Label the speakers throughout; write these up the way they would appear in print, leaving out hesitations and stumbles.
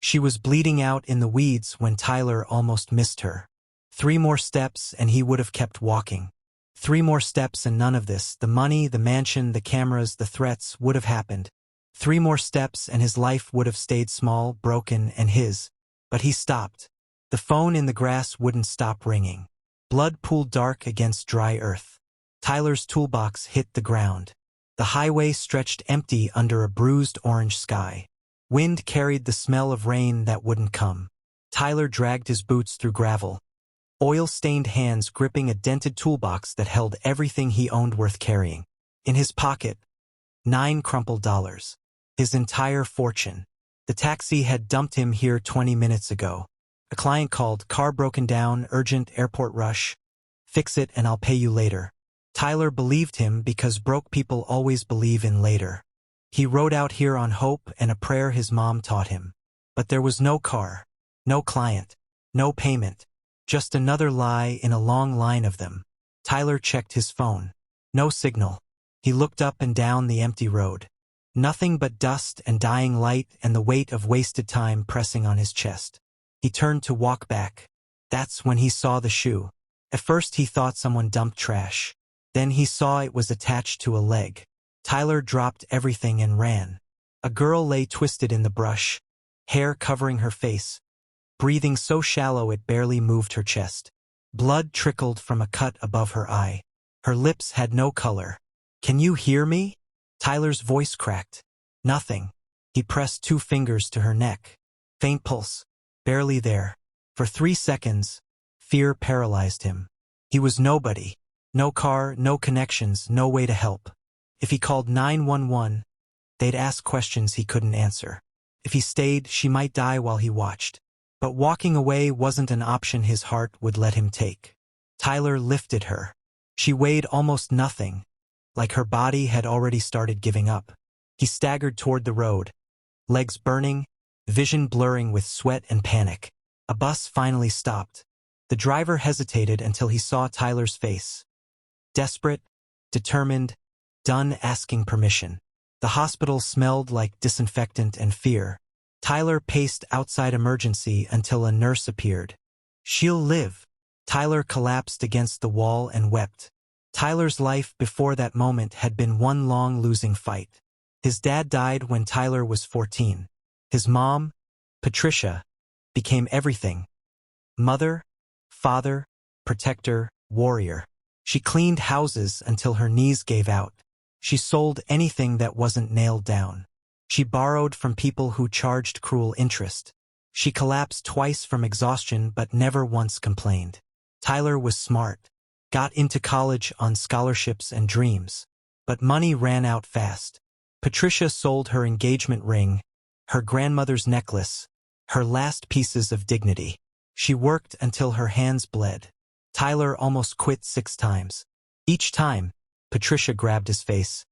Speaker 1: She was bleeding out in the weeds when Tyler almost missed her. 3 more steps and he would have kept walking. 3 more steps and none of this, the money, the mansion, the cameras, the threats, would have happened. 3 more steps and his life would have stayed small, broken, and his. But he stopped. The phone in the grass wouldn't stop ringing. Blood pooled dark against dry earth. Tyler's toolbox hit the ground. The highway stretched empty under a bruised orange sky. Wind carried the smell of rain that wouldn't come. Tyler dragged his boots through gravel. Oil-stained hands gripping a dented toolbox that held everything he owned worth carrying. In his pocket, 9 crumpled dollars. His entire fortune. The taxi had dumped him here 20 minutes ago. A client called, car broken down, urgent, airport rush. Fix it and I'll pay you later. Tyler believed him because broke people always believe in later. He rode out here on hope and a prayer his mom taught him. But there was no car, no client, no payment. Just another lie in a long line of them. Tyler checked his phone. No signal. He looked up and down the empty road. Nothing but dust and dying light and the weight of wasted time pressing on his chest. He turned to walk back. That's when he saw the shoe. At first he thought someone dumped trash. Then he saw it was attached to a leg. Tyler dropped everything and ran. A girl lay twisted in the brush, hair covering her face, breathing so shallow it barely moved her chest. Blood trickled from a cut above her eye. Her lips had no color. "Can you hear me?" Tyler's voice cracked. Nothing. He pressed 2 fingers to her neck. Faint pulse. Barely there. For 3 seconds, fear paralyzed him. He was nobody. No car, no connections, no way to help. If he called 911, they'd ask questions he couldn't answer. If he stayed, she might die while he watched. But walking away wasn't an option his heart would let him take. Tyler lifted her. She weighed almost nothing, like her body had already started giving up. He staggered toward the road, legs burning, vision blurring with sweat and panic. A bus finally stopped. The driver hesitated until he saw Tyler's face. Desperate, determined, done asking permission. The hospital smelled like disinfectant and fear. Tyler paced outside emergency until a nurse appeared. "She'll live." Tyler collapsed against the wall and wept. Tyler's life before that moment had been one long losing fight. His dad died when Tyler was 14. His mom, Patricia, became everything. Mother, father, protector, warrior. She cleaned houses until her knees gave out. She sold anything that wasn't nailed down. She borrowed from people who charged cruel interest. She collapsed twice from exhaustion but never once complained. Tyler was smart. Got into college on scholarships and dreams. But money ran out fast. Patricia sold her engagement ring, her grandmother's necklace, her last pieces of dignity. She worked until her hands bled. Tyler almost quit 6 times. Each time, Patricia grabbed his face.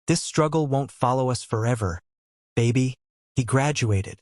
Speaker 1: "This struggle won't follow us forever, baby." He graduated,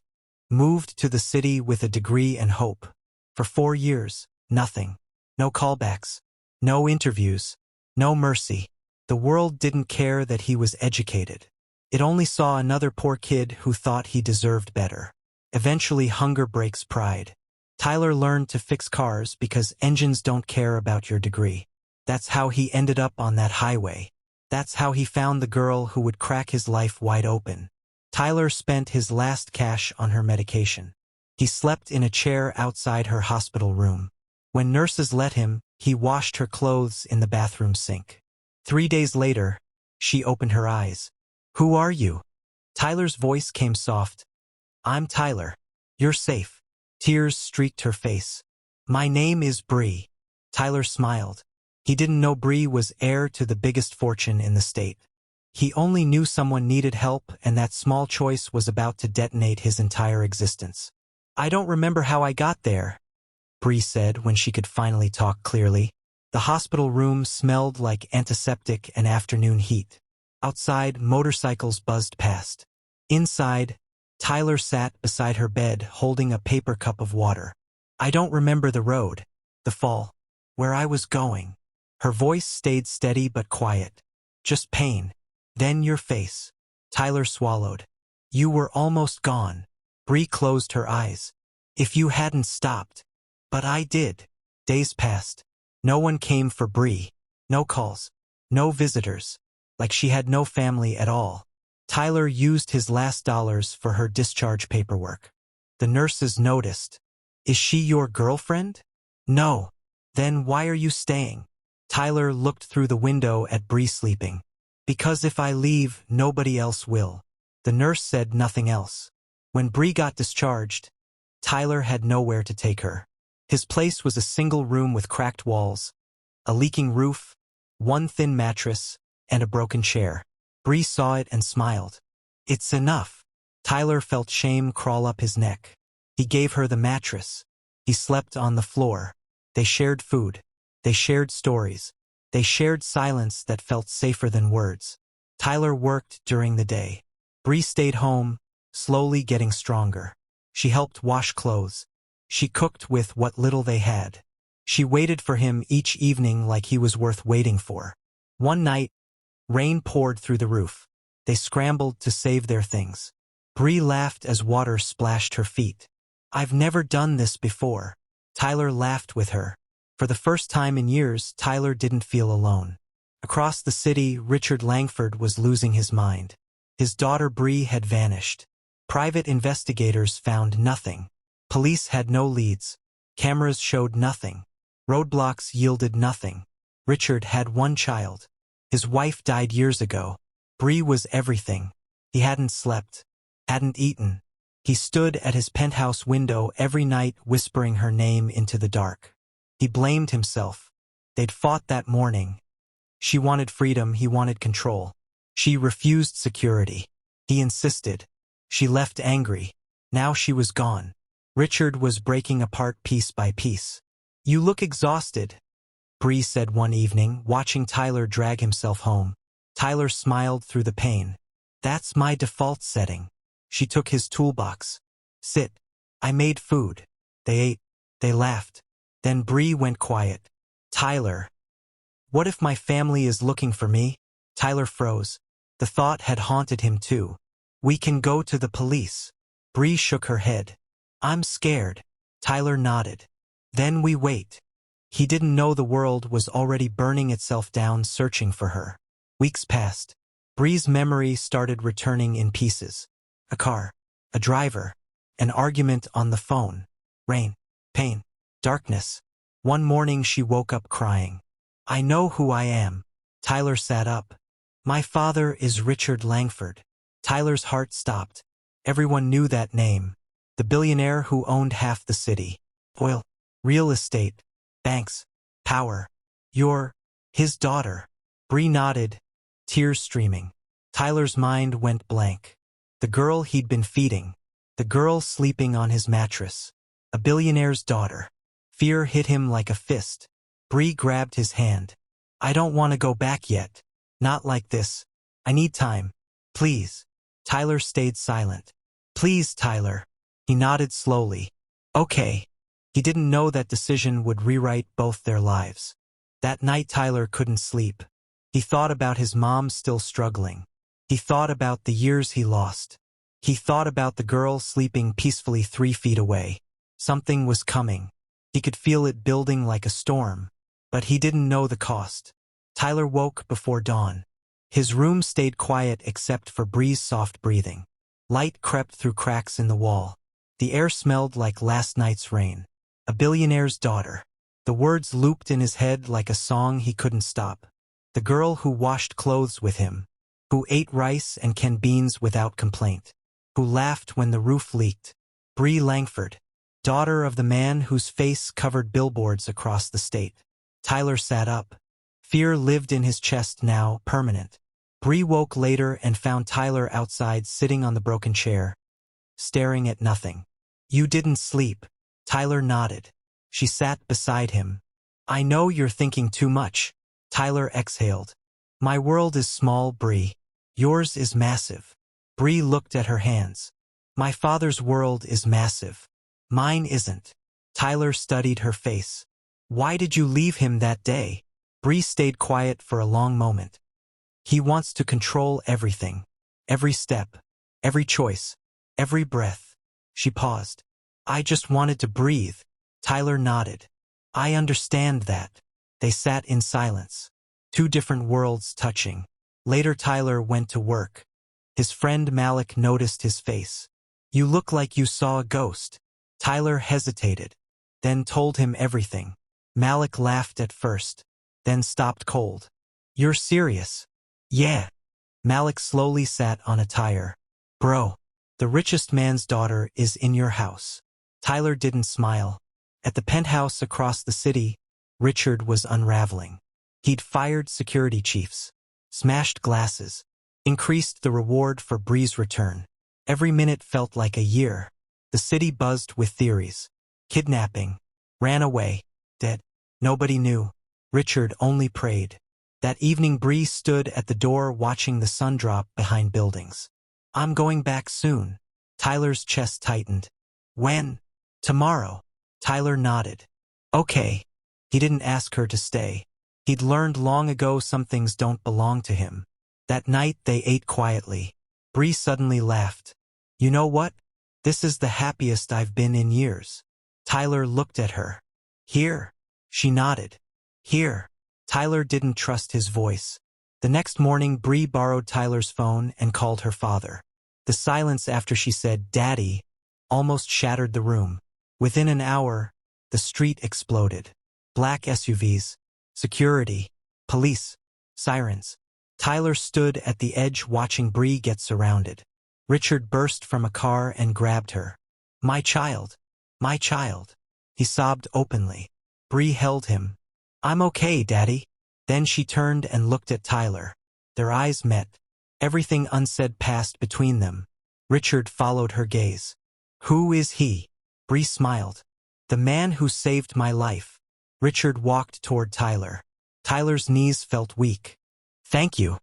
Speaker 1: moved to the city with a degree and hope. For 4 years, nothing. No callbacks, no interviews, no mercy. The world didn't care that he was educated. It only saw another poor kid who thought he deserved better. Eventually, hunger breaks pride. Tyler learned to fix cars because engines don't care about your degree. That's how he ended up on that highway. That's how he found the girl who would crack his life wide open. Tyler spent his last cash on her medication. He slept in a chair outside her hospital room. When nurses let him, he washed her clothes in the bathroom sink. 3 days later, she opened her eyes. "Who are you?" Tyler's voice came soft. "I'm Tyler. You're safe." Tears streaked her face. "My name is Bree." Tyler smiled. He didn't know Bree was heir to the biggest fortune in the state. He only knew someone needed help, and that small choice was about to detonate his entire existence. "I don't remember how I got there," Bree said when she could finally talk clearly. The hospital room smelled like antiseptic and afternoon heat. Outside, motorcycles buzzed past. Inside, Tyler sat beside her bed holding a paper cup of water. "I don't remember the road, the fall, where I was going." Her voice stayed steady but quiet. "Just pain. Then your face." Tyler swallowed. "You were almost gone. Bree closed her eyes. If you hadn't stopped. But I did. Days passed. No one came for Bree. No calls. No visitors. Like she had no family at all. Tyler used his last dollars for her discharge paperwork. The nurses noticed. Is she your girlfriend? No. Then why are you staying? Tyler looked through the window at Bree sleeping. Because if I leave, nobody else will. The nurse said nothing else. When Bree got discharged, Tyler had nowhere to take her. His place was a single room with cracked walls, a leaking roof, one thin mattress, and a broken chair. Bree saw it and smiled. It's enough. Tyler felt shame crawl up his neck. He gave her the mattress. He slept on the floor. They shared food. They shared stories. They shared silence that felt safer than words. Tyler worked during the day. Bree stayed home, slowly getting stronger. She helped wash clothes. She cooked with what little they had. She waited for him each evening like he was worth waiting for. One night, rain poured through the roof. They scrambled to save their things. Bree laughed as water splashed her feet. I've never done this before. Tyler laughed with her. For the first time in years, Tyler didn't feel alone. Across the city, Richard Langford was losing his mind. His daughter Bree had vanished. Private investigators found nothing. Police had no leads. Cameras showed nothing. Roadblocks yielded nothing. Richard had one child. His wife died years ago. Bree was everything. He hadn't slept. Hadn't eaten. He stood at his penthouse window every night whispering her name into the dark. He blamed himself. They'd fought that morning. She wanted freedom, he wanted control. She refused security. He insisted. She left angry. Now she was gone. Richard was breaking apart piece by piece. You look exhausted, Bree said one evening, watching Tyler drag himself home. Tyler smiled through the pain. That's my default setting. She took his toolbox. Sit. I made food. They ate. They laughed. Then Bree went quiet. Tyler. What if my family is looking for me? Tyler froze. The thought had haunted him too. We can go to the police. Bree shook her head. I'm scared. Tyler nodded. Then we wait. He didn't know the world was already burning itself down searching for her. Weeks passed. Bree's memory started returning in pieces. A car. A driver. An argument on the phone. Rain. Pain. Darkness. One morning she woke up crying. I know who I am. Tyler sat up. My father is Richard Langford. Tyler's heart stopped. Everyone knew that name. The billionaire who owned half the city. Oil. Real estate. Banks. Power. You're his daughter. Bree nodded, tears streaming. Tyler's mind went blank. The girl he'd been feeding. The girl sleeping on his mattress. A billionaire's daughter. Fear hit him like a fist. Bree grabbed his hand. I don't want to go back yet. Not like this. I need time. Please. Tyler stayed silent. Please, Tyler. He nodded slowly. Okay. He didn't know that decision would rewrite both their lives. That night Tyler couldn't sleep. He thought about his mom still struggling. He thought about the years he lost. He thought about the girl sleeping peacefully 3 feet away. Something was coming. He could feel it building like a storm. But he didn't know the cost. Tyler woke before dawn. His room stayed quiet except for Bree's soft breathing. Light crept through cracks in the wall. The air smelled like last night's rain. A billionaire's daughter. The words looped in his head like a song he couldn't stop. The girl who washed clothes with him. Who ate rice and canned beans without complaint. Who laughed when the roof leaked. Bree Langford. Daughter of the man whose face covered billboards across the state. Tyler sat up. Fear lived in his chest now, permanent. Bree woke later and found Tyler outside sitting on the broken chair, staring at nothing. You didn't sleep. Tyler nodded. She sat beside him. I know you're thinking too much. Tyler exhaled. My world is small, Bree. Yours is massive. Bree looked at her hands. My father's world is massive. Mine isn't. Tyler studied her face. Why did you leave him that day? Bree stayed quiet for a long moment. He wants to control everything. Every step. Every choice. Every breath. She paused. I just wanted to breathe. Tyler nodded. I understand that. They sat in silence. Two different worlds touching. Later Tyler went to work. His friend Malik noticed his face. You look like you saw a ghost. Tyler hesitated, then told him everything. Malik laughed at first, then stopped cold. You're serious? Yeah. Malik slowly sat on a tire. Bro, the richest man's daughter is in your house. Tyler didn't smile. At the penthouse across the city, Richard was unraveling. He'd fired security chiefs, smashed glasses, increased the reward for Bree's return. Every minute felt like a year. The city buzzed with theories. Kidnapping. Ran away. Dead. Nobody knew. Richard only prayed. That evening Bree stood at the door watching the sun drop behind buildings. I'm going back soon. Tyler's chest tightened. When? Tomorrow. Tyler nodded. Okay. He didn't ask her to stay. He'd learned long ago some things don't belong to him. That night they ate quietly. Bree suddenly laughed. You know what? This is the happiest I've been in years. Tyler looked at her. Here. She nodded. Here. Tyler didn't trust his voice. The next morning Bree borrowed Tyler's phone and called her father. The silence after she said, Daddy, almost shattered the room. Within an hour, the street exploded. Black SUVs, security, police, sirens. Tyler stood at the edge watching Bree get surrounded. Richard burst from a car and grabbed her. My child. My child. He sobbed openly. Bree held him. I'm okay, Daddy. Then she turned and looked at Tyler. Their eyes met. Everything unsaid passed between them. Richard followed her gaze. Who is he? Bree smiled. The man who saved my life. Richard walked toward Tyler. Tyler's knees felt weak. Thank you.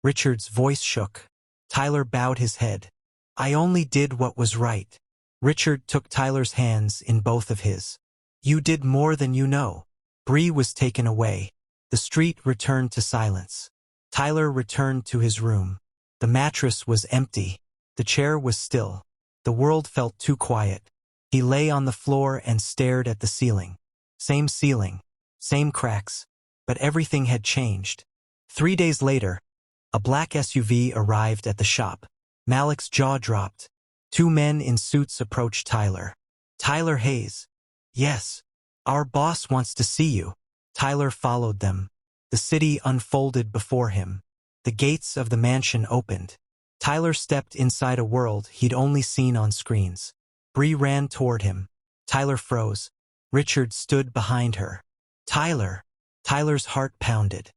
Speaker 1: Richard's voice shook. Tyler bowed his head. I only did what was right. Richard took Tyler's hands in both of his. You did more than you know. Bree was taken away. The street returned to silence. Tyler returned to his room. The mattress was empty. The chair was still. The world felt too quiet. He lay on the floor and stared at the ceiling. Same ceiling, same cracks, but everything had changed. 3 days later, a black SUV arrived at the shop. Malik's jaw dropped. Two men in suits approached Tyler. Tyler Hayes. Yes. Our boss wants to see you. Tyler followed them. The city unfolded before him. The gates of the mansion opened. Tyler stepped inside a world he'd only seen on screens. Bree ran toward him. Tyler froze. Richard stood behind her. Tyler. Tyler's heart pounded.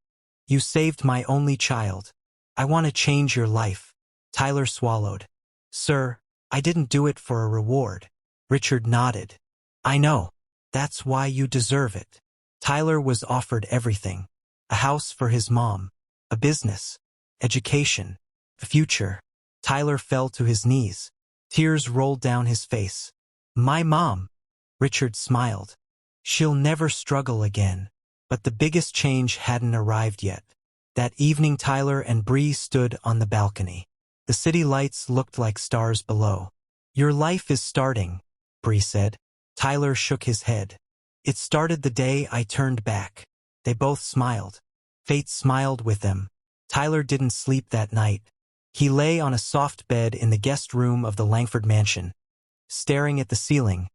Speaker 1: You saved my only child. I want to change your life. Tyler swallowed. Sir, I didn't do it for a reward. Richard nodded. I know. That's why you deserve it. Tyler was offered everything. A house for his mom. A business. Education. A future. Tyler fell to his knees. Tears rolled down his face. My mom. Richard smiled. She'll never struggle again. But the biggest change hadn't arrived yet. That evening Tyler and Bree stood on the balcony. The city lights looked like stars below. Your life is starting, Bree said. Tyler shook his head. It started the day I turned back. They both smiled. Fate smiled with them. Tyler didn't sleep that night. He lay on a soft bed in the guest room of the Langford mansion, staring at the ceiling,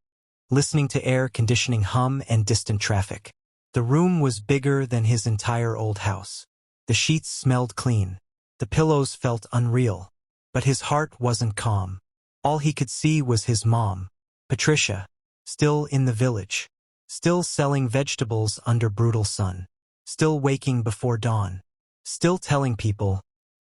Speaker 1: listening to air conditioning hum and distant traffic. The room was bigger than his entire old house. The sheets smelled clean. The pillows felt unreal. But his heart wasn't calm. All he could see was his mom, Patricia, still in the village, still selling vegetables under brutal sun, still waking before dawn, still telling people,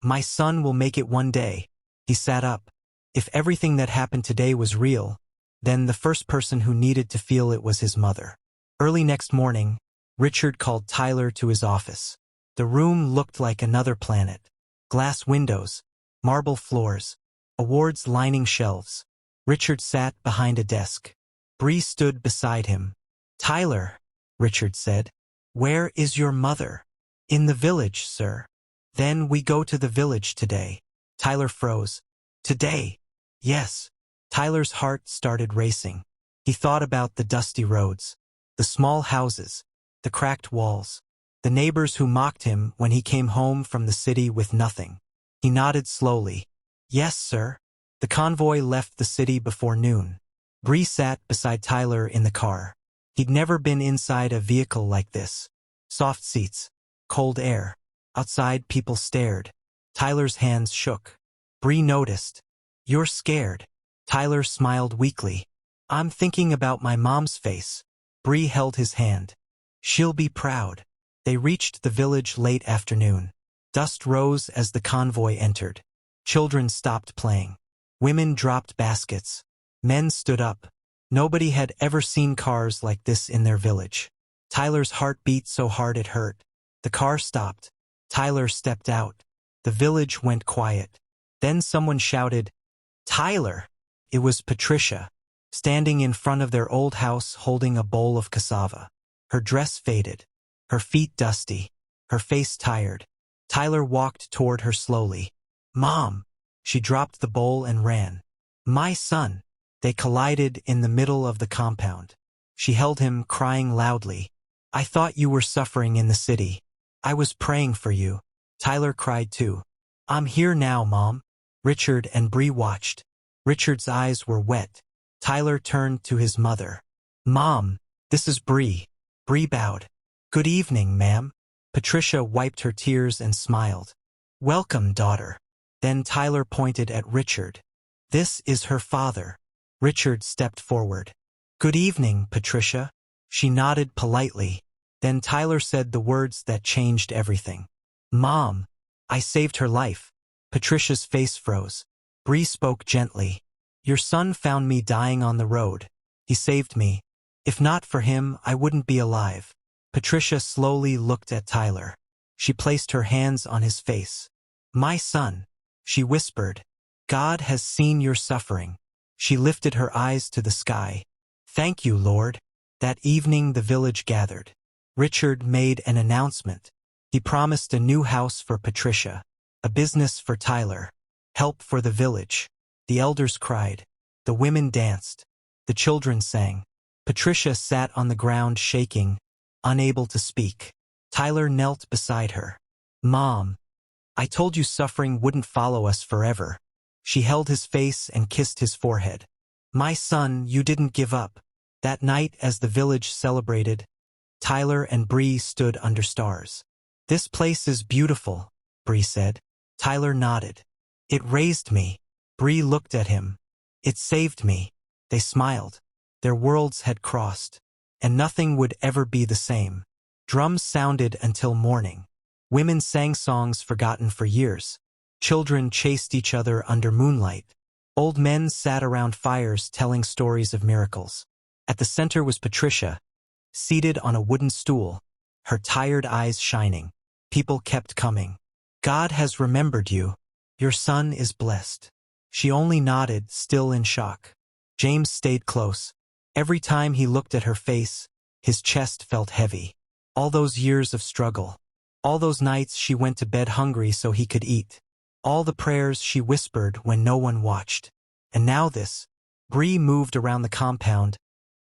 Speaker 1: my son will make it one day. He sat up. If everything that happened today was real, then the first person who needed to feel it was his mother. Early next morning, Richard called Tyler to his office. The room looked like another planet. Glass windows, marble floors, awards lining shelves. Richard sat behind a desk. Bree stood beside him. Tyler, Richard said, where is your mother? In the village, sir. Then we go to the village today. Tyler froze. Today? Yes. Tyler's heart started racing. He thought about the dusty roads, the small houses, the cracked walls, the neighbors who mocked him when he came home from the city with nothing. He nodded slowly. Yes, sir. The convoy left the city before noon. Bree sat beside Tyler in the car. He'd never been inside a vehicle like this. Soft seats, cold air. Outside, people stared. Tyler's hands shook. Bree noticed. You're scared. Tyler smiled weakly. I'm thinking about my mom's face. Bree held his hand. She'll be proud. They reached the village late afternoon. Dust rose as the convoy entered. Children stopped playing. Women dropped baskets. Men stood up. Nobody had ever seen cars like this in their village. Tyler's heart beat so hard it hurt. The car stopped. Tyler stepped out. The village went quiet. Then someone shouted, "Tyler!" It was Patricia, standing in front of their old house holding a bowl of cassava. Her dress faded, her feet dusty, her face tired. Tyler walked toward her slowly. "Mom!" She dropped the bowl and ran. "My son!" They collided in the middle of the compound. She held him, crying loudly. "I thought you were suffering in the city. I was praying for you." Tyler cried too. "I'm here now, Mom." Richard and Bree watched. Richard's eyes were wet. Tyler turned to his mother. "Mom, this is Bree." Bree bowed. "Good evening, ma'am." Patricia wiped her tears and smiled. "Welcome, daughter." Then Tyler pointed at Richard. "This is her father." Richard stepped forward. "Good evening, Patricia." She nodded politely. Then Tyler said the words that changed everything. "Mom, I saved her life." Patricia's face froze. Bree spoke gently. "Your son found me dying on the road. He saved me. If not for him, I wouldn't be alive." Patricia slowly looked at Tyler. She placed her hands on his face. "My son," she whispered, "God has seen your suffering." She lifted her eyes to the sky. "Thank you, Lord." That evening the village gathered. Richard made an announcement. He promised a new house for Patricia, a business for Tyler, help for the village. The elders cried. The women danced. The children sang. Patricia sat on the ground shaking, unable to speak. Tyler knelt beside her. "Mom, I told you suffering wouldn't follow us forever." She held his face and kissed his forehead. "My son, you didn't give up." That night, as the village celebrated, Tyler and Bree stood under stars. "This place is beautiful," Bree said. Tyler nodded. "It raised me." Bree looked at him. "It saved me." They smiled. Their worlds had crossed, and nothing would ever be the same. Drums sounded until morning. Women sang songs forgotten for years. Children chased each other under moonlight. Old men sat around fires telling stories of miracles. At the center was Patricia, seated on a wooden stool, her tired eyes shining. People kept coming. "God has remembered you. Your son is blessed." She only nodded, still in shock. James stayed close. Every time he looked at her face, his chest felt heavy. All those years of struggle. All those nights she went to bed hungry so he could eat. All the prayers she whispered when no one watched. And now this. Bree moved around the compound,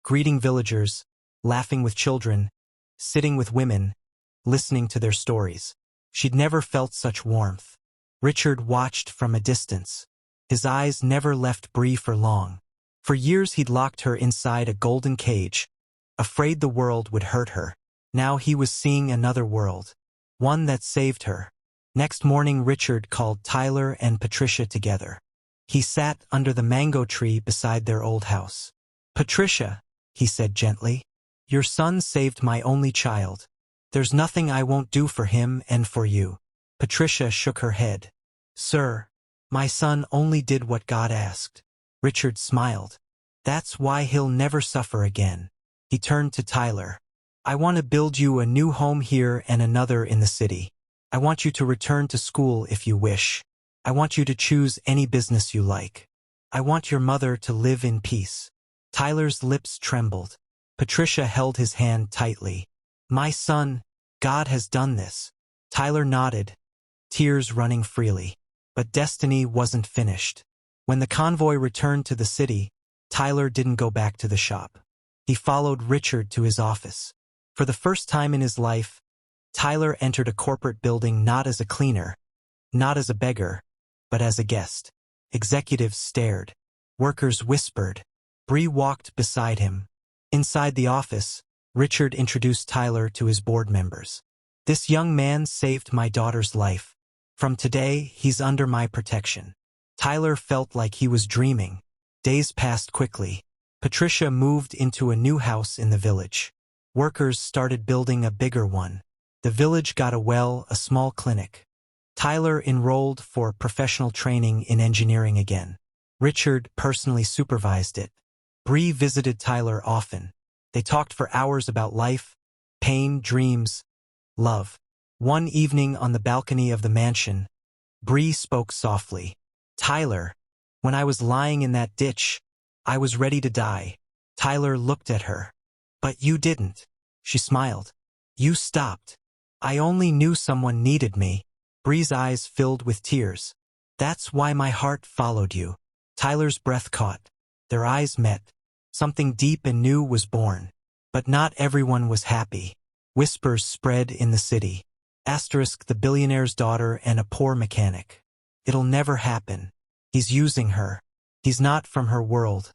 Speaker 1: greeting villagers, laughing with children, sitting with women, listening to their stories. She'd never felt such warmth. Richard watched from a distance. His eyes never left Bree for long. For years he'd locked her inside a golden cage, afraid the world would hurt her. Now he was seeing another world, one that saved her. Next morning Richard called Tyler and Patricia together. He sat under the mango tree beside their old house. "Patricia," he said gently, "your son saved my only child. There's nothing I won't do for him and for you." Patricia shook her head. "Sir, my son only did what God asked." Richard smiled. "That's why he'll never suffer again." He turned to Tyler. "I want to build you a new home here and another in the city. I want you to return to school if you wish. I want you to choose any business you like. I want your mother to live in peace." Tyler's lips trembled. Patricia held his hand tightly. "My son, God has done this." Tyler nodded, tears running freely. But destiny wasn't finished. When the convoy returned to the city, Tyler didn't go back to the shop. He followed Richard to his office. For the first time in his life, Tyler entered a corporate building not as a cleaner, not as a beggar, but as a guest. Executives stared. Workers whispered. Bree walked beside him. Inside the office, Richard introduced Tyler to his board members. "This young man saved my daughter's life. From today, he's under my protection." Tyler felt like he was dreaming. Days passed quickly. Patricia moved into a new house in the village. Workers started building a bigger one. The village got a well, a small clinic. Tyler enrolled for professional training in engineering again. Richard personally supervised it. Bree visited Tyler often. They talked for hours about life, pain, dreams, love. One evening on the balcony of the mansion, Bree spoke softly. "Tyler, when I was lying in that ditch, I was ready to die." Tyler looked at her. "But you didn't." She smiled. "You stopped. I only knew someone needed me." Bree's eyes filled with tears. "That's why my heart followed you." Tyler's breath caught. Their eyes met. Something deep and new was born. But not everyone was happy. Whispers spread in the city. *, the billionaire's daughter and a poor mechanic. It'll never happen. He's using her. He's not from her world.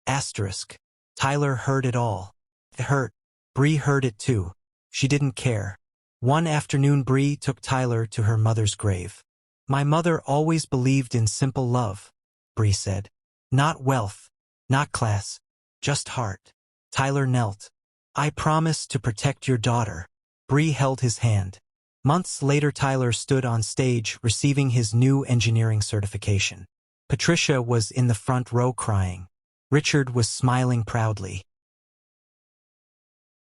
Speaker 1: *. Tyler heard it all. It hurt. Bree heard it too. She didn't care. One afternoon Bree took Tyler to her mother's grave. "My mother always believed in simple love," Bree said. "Not wealth, not class, just heart." Tyler knelt. "I promise to protect your daughter." Bree held his hand. Months later Tyler stood on stage receiving his new engineering certification. Patricia was in the front row crying. Richard was smiling proudly.